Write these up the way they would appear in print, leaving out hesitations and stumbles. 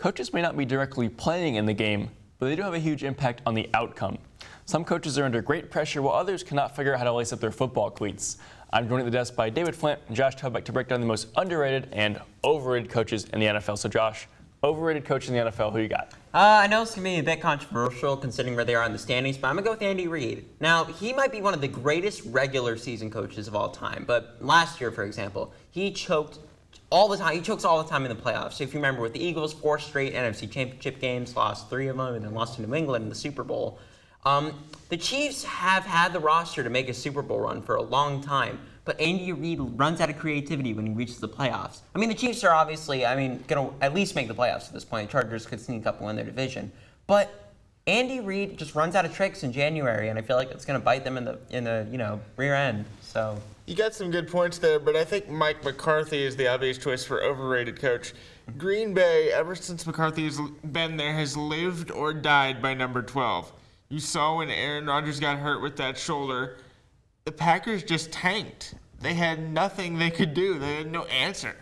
Coaches may not be directly playing in the game, but they do have a huge impact on the outcome. Some coaches are under great pressure while others cannot figure out how to lace up their football cleats. I'm joined at the desk by David Flynt and Josh Toback to break down the most underrated and overrated coaches in the NFL. So Josh, overrated coach in the NFL, who you got? I know it's going to be a bit controversial considering where they are in the standings, but I'm going to go with Andy Reid. Now, he might be one of the greatest regular season coaches of all time, but last year, for example, he choked all the time. He chokes all the time in the playoffs. So if you remember with the Eagles, 4 straight NFC Championship games, lost 3 of them, and then lost to New England in the Super Bowl. The Chiefs have had the roster to make a Super Bowl run for a long time, but Andy Reid runs out of creativity when he reaches the playoffs. I mean, the Chiefs are obviously, going to at least make the playoffs at this point. The Chargers could sneak up and win their division. But Andy Reid just runs out of tricks in January, and I feel like it's going to bite them in the rear end. So you got some good points there, but I think Mike McCarthy is the obvious choice for overrated coach. Green Bay, ever since McCarthy has been there, has lived or died by number 12. You saw when Aaron Rodgers got hurt with that shoulder, the Packers just tanked. They had nothing they could do. They had no answer.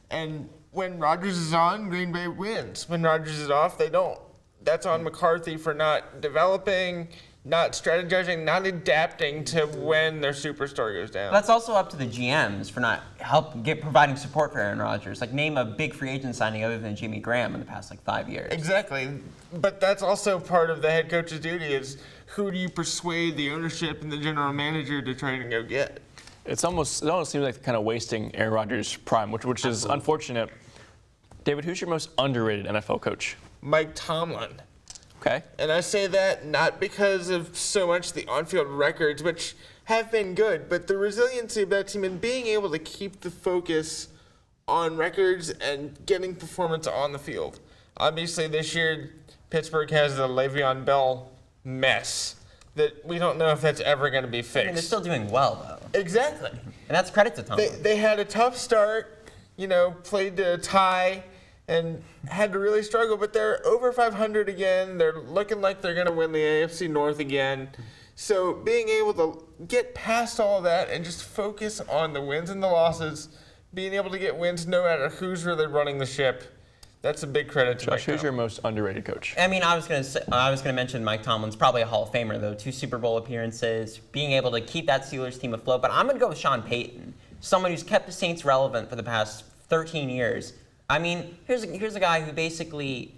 And when Rodgers is on, Green Bay wins. When Rodgers is off, they don't. That's on McCarthy for not developing, not strategizing, not adapting to when their superstar goes down. That's also up to the GMs for not providing support for Aaron Rodgers. Like, name a big free agent signing other than Jimmy Graham in the past 5 years. Exactly. But that's also part of the head coach's duty is who do you persuade the ownership and the general manager to try to go get? It almost seems like kind of wasting Aaron Rodgers' prime, which is unfortunate. David, who's your most underrated NFL coach? Mike Tomlin. Okay. And I say that not because of so much the on-field records, which have been good, but the resiliency of that team and being able to keep the focus on records and getting performance on the field. Obviously, this year, Pittsburgh has the Le'Veon Bell mess that we don't know if that's ever going to be fixed. I mean, they're still doing well, though. Exactly. And that's credit to Tomlin. They had a tough start, played to a tie, and had to really struggle, but they're over 500 again. They're looking like they're going to win the AFC North again. So being able to get past all that and just focus on the wins and the losses, being able to get wins no matter who's really running the ship, that's a big credit to Mike Josh, who's your most underrated coach? I mean, I was going to mention Mike Tomlin's probably a Hall of Famer, though. 2 Super Bowl appearances, being able to keep that Steelers team afloat. But I'm going to go with Sean Payton, someone who's kept the Saints relevant for the past 13 years. I mean, here's a guy who basically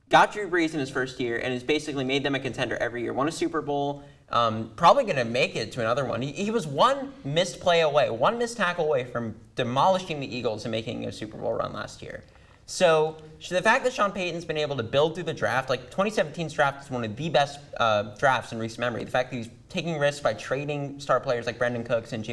got Drew Brees in his first year and has basically made them a contender every year. Won a Super Bowl, probably going to make it to another one. He was one missed play away, one missed tackle away from demolishing the Eagles and making a Super Bowl run last year. So the fact that Sean Payton's been able to build through the draft, like 2017's draft is one of the best drafts in recent memory. The fact that he's taking risks by trading star players like Brandon Cooks and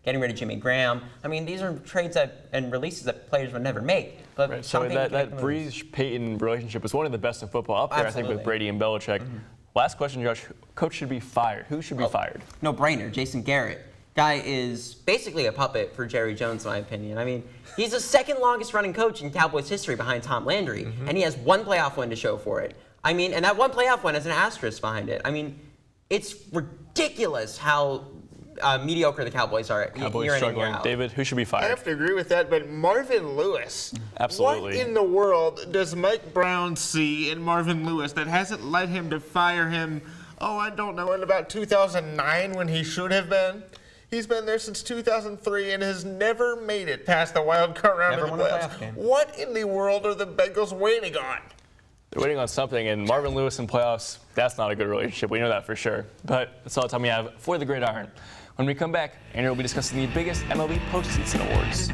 getting rid of Jimmy Graham. I mean, these are trades and releases that players would never make. But right, so that Brees-Payton relationship is one of the best in football up there, Absolutely. I think, with Brady and Belichick. Mm-hmm. Last question, Josh. Coach should be fired. Who should be fired? No brainer. Jason Garrett. Guy is basically a puppet for Jerry Jones, in my opinion. I mean, he's the second longest running coach in Cowboys history behind Tom Landry, and he has 1 playoff win to show for it. I mean, and that 1 playoff win has an asterisk behind it. I mean, it's ridiculous how mediocre the Cowboys are year in and year out. David, who should be fired? I have to agree with that, but Marvin Lewis. Absolutely. What in the world does Mike Brown see in Marvin Lewis that hasn't led him to fire him, I don't know, in about 2009 when he should have been? He's been there since 2003 and has never made it past the wild card round of the playoffs. What in the world are the Bengals waiting on? They're waiting on something, and Marvin Lewis in playoffs, that's not a good relationship. We know that for sure. But that's all the time we have for the Gridiron. When we come back, Andrew will be discussing the biggest MLB postseason awards.